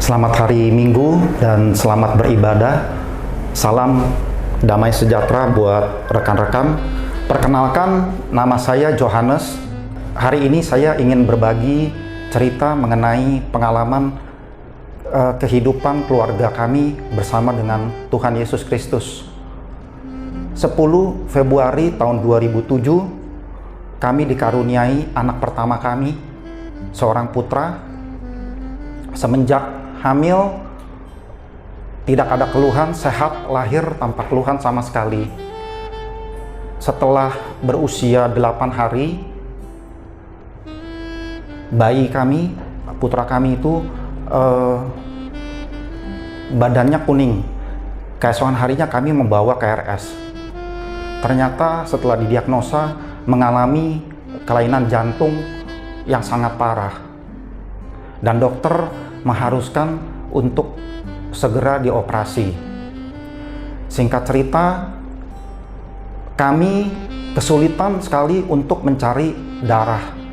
Selamat hari Minggu dan selamat beribadah. Salam damai sejahtera buat rekan-rekan. Perkenalkan, nama saya Johannes. Hari ini saya ingin berbagi cerita mengenai pengalaman kehidupan keluarga kami bersama dengan Tuhan Yesus Kristus. 10 Februari tahun 2007, kami dikaruniai anak pertama kami, seorang putra. Semenjak hamil, tidak ada keluhan, sehat, lahir tanpa keluhan sama sekali. Setelah berusia 8 hari, bayi kami, putra kami itu badannya kuning. Keesokan harinya kami membawa ke RS. Ternyata setelah didiagnosa mengalami kelainan jantung yang sangat parah. Dan dokter mengharuskan untuk segera dioperasi. Singkat cerita, kami kesulitan sekali untuk mencari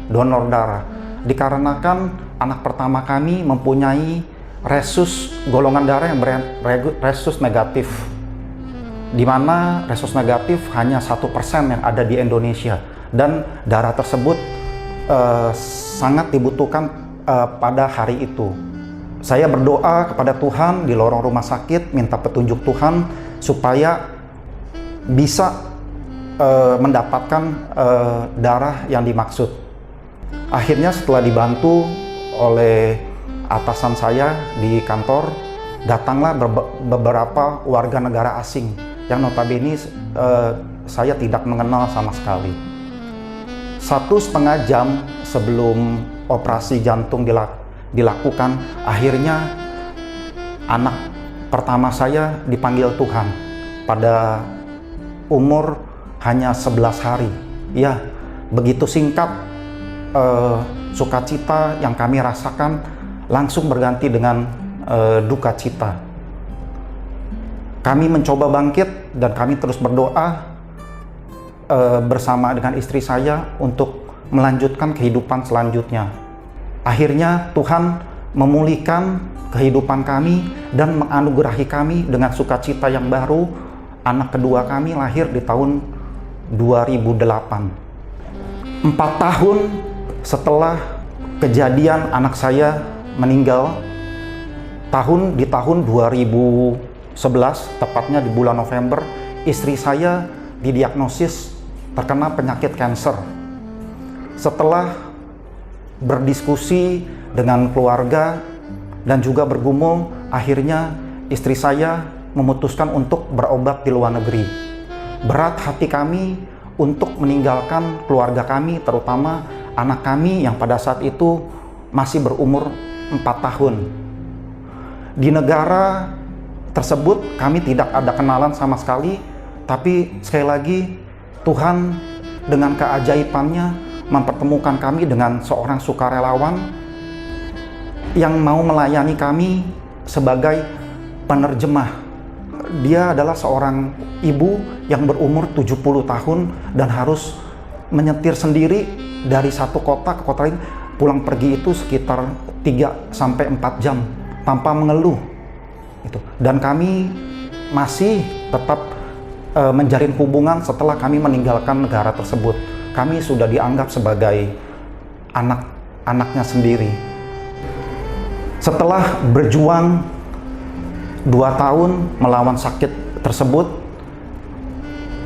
donor darah, dikarenakan anak pertama kami mempunyai resus golongan darah yang resus negatif, di mana resus negatif hanya 1% yang ada di Indonesia, dan darah tersebut sangat dibutuhkan pada hari itu. Saya berdoa kepada Tuhan di lorong rumah sakit, minta petunjuk Tuhan supaya bisa mendapatkan darah yang dimaksud. Akhirnya setelah dibantu oleh atasan saya di kantor, datanglah beberapa warga negara asing yang notabene saya tidak mengenal sama sekali. 1,5 jam sebelum operasi jantung dilakukan, akhirnya anak pertama saya dipanggil Tuhan pada umur hanya 11 hari. Ya, begitu singkat sukacita yang kami rasakan langsung berganti dengan duka cita. Kami mencoba bangkit dan kami terus berdoa bersama dengan istri saya untuk melanjutkan kehidupan selanjutnya. Akhirnya Tuhan memulihkan kehidupan kami dan menganugerahi kami dengan sukacita yang baru. Anak kedua kami lahir di tahun 2008. 4 tahun setelah kejadian anak saya meninggal, di tahun 2011, tepatnya di bulan November, istri saya didiagnosis terkena penyakit kanker. Setelah berdiskusi dengan keluarga dan juga bergumul, akhirnya istri saya memutuskan untuk berobat di luar negeri. Berat hati kami untuk meninggalkan keluarga kami, terutama anak kami yang pada saat itu masih berumur 4 tahun. Di negara tersebut kami tidak ada kenalan sama sekali, tapi sekali lagi Tuhan dengan keajaibannya mempertemukan kami dengan seorang sukarelawan yang mau melayani kami sebagai penerjemah. Dia adalah seorang ibu yang berumur 70 tahun dan harus menyetir sendiri dari satu kota ke kota lain. Pulang pergi itu sekitar 3-4 jam tanpa mengeluh. Dan kami masih tetap menjalin hubungan setelah kami meninggalkan negara tersebut. Kami sudah dianggap sebagai anak-anaknya sendiri. Setelah berjuang 2 tahun melawan sakit tersebut,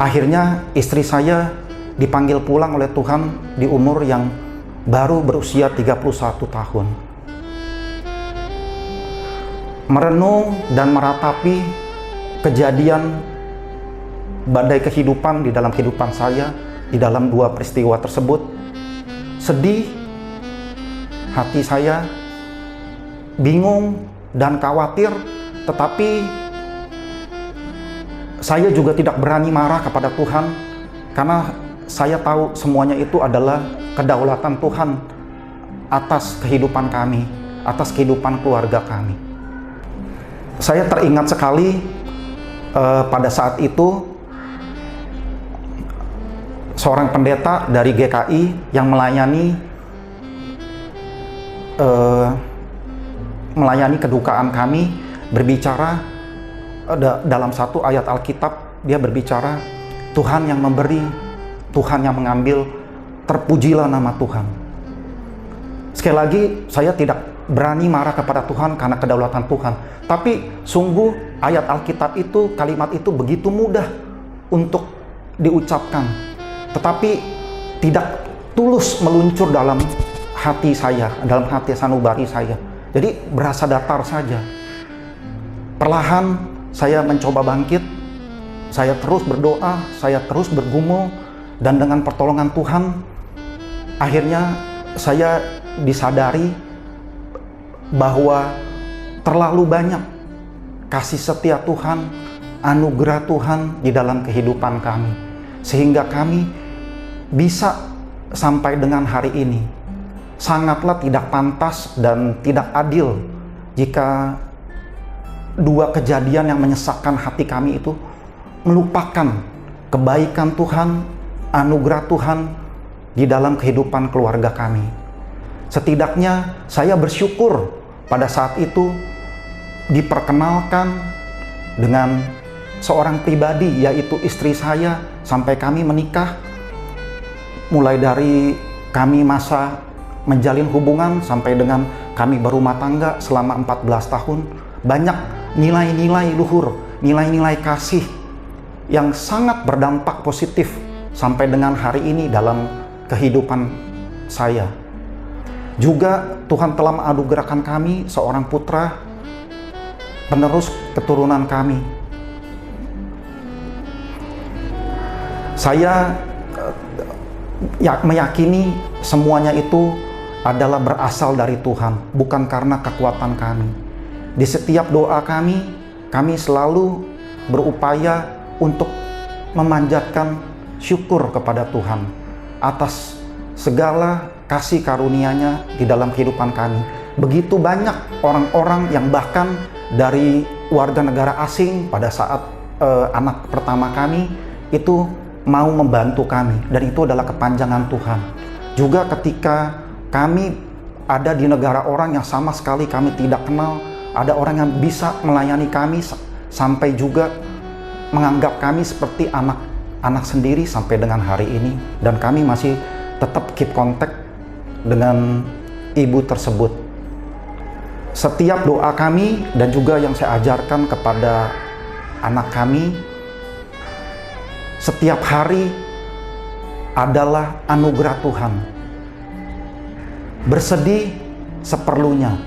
akhirnya istri saya dipanggil pulang oleh Tuhan di umur yang baru berusia 31 tahun. Merenung dan meratapi kejadian badai kehidupan di dalam kehidupan saya, di dalam 2 peristiwa tersebut, sedih hati saya, bingung dan khawatir, tetapi saya juga tidak berani marah kepada Tuhan karena saya tahu semuanya itu adalah kedaulatan Tuhan atas kehidupan kami, atas kehidupan keluarga kami. Saya teringat sekali pada saat itu seorang pendeta dari GKI yang melayani melayani kedukaan kami berbicara dalam satu ayat Alkitab. Dia berbicara, Tuhan yang memberi, Tuhan yang mengambil, terpujilah nama Tuhan. Sekali lagi, saya tidak berani marah kepada Tuhan karena kedaulatan Tuhan. Tapi sungguh ayat Alkitab itu, kalimat itu begitu mudah untuk diucapkan, tetapi tidak tulus meluncur dalam hati saya, dalam hati sanubari saya. Jadi berasa datar saja. Perlahan saya mencoba bangkit, saya terus berdoa, saya terus bergumul, dan dengan pertolongan Tuhan, akhirnya saya disadari bahwa terlalu banyak kasih setia Tuhan, anugerah Tuhan di dalam kehidupan kami, sehingga kami bisa sampai dengan hari ini. Sangatlah tidak pantas dan tidak adil jika dua kejadian yang menyesakkan hati kami itu melupakan kebaikan Tuhan, anugerah Tuhan di dalam kehidupan keluarga kami. Setidaknya saya bersyukur pada saat itu diperkenalkan dengan seorang pribadi, yaitu istri saya, sampai kami menikah. Mulai dari kami masa menjalin hubungan sampai dengan kami berumah tangga selama 14 tahun, banyak nilai-nilai luhur, nilai-nilai kasih yang sangat berdampak positif sampai dengan hari ini dalam kehidupan saya. Juga Tuhan telah menganugerahkan kami seorang putra penerus keturunan kami. Saya meyakini semuanya itu adalah berasal dari Tuhan, bukan karena kekuatan kami. Di setiap doa kami selalu berupaya untuk memanjatkan syukur kepada Tuhan atas segala kasih karunia-Nya di dalam kehidupan kami. Begitu banyak orang-orang yang bahkan dari warga negara asing pada saat anak pertama kami itu mau membantu kami, dan itu adalah kepanjangan Tuhan. Juga ketika kami ada di negara orang yang sama sekali kami tidak kenal, ada orang yang bisa melayani kami sampai juga menganggap kami seperti anak sendiri sampai dengan hari ini, dan kami masih tetap keep contact dengan ibu tersebut. Setiap doa kami dan juga yang saya ajarkan kepada anak kami setiap hari adalah anugerah Tuhan. Bersedih seperlunya,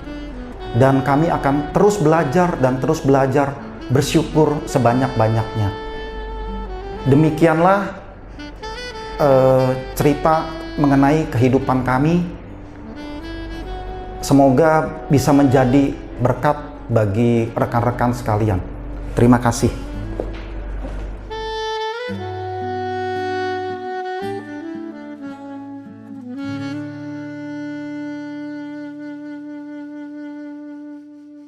dan kami akan terus belajar dan terus belajar bersyukur sebanyak-banyaknya. Demikianlah cerita mengenai kehidupan kami. Semoga bisa menjadi berkat bagi rekan-rekan sekalian. Terima kasih.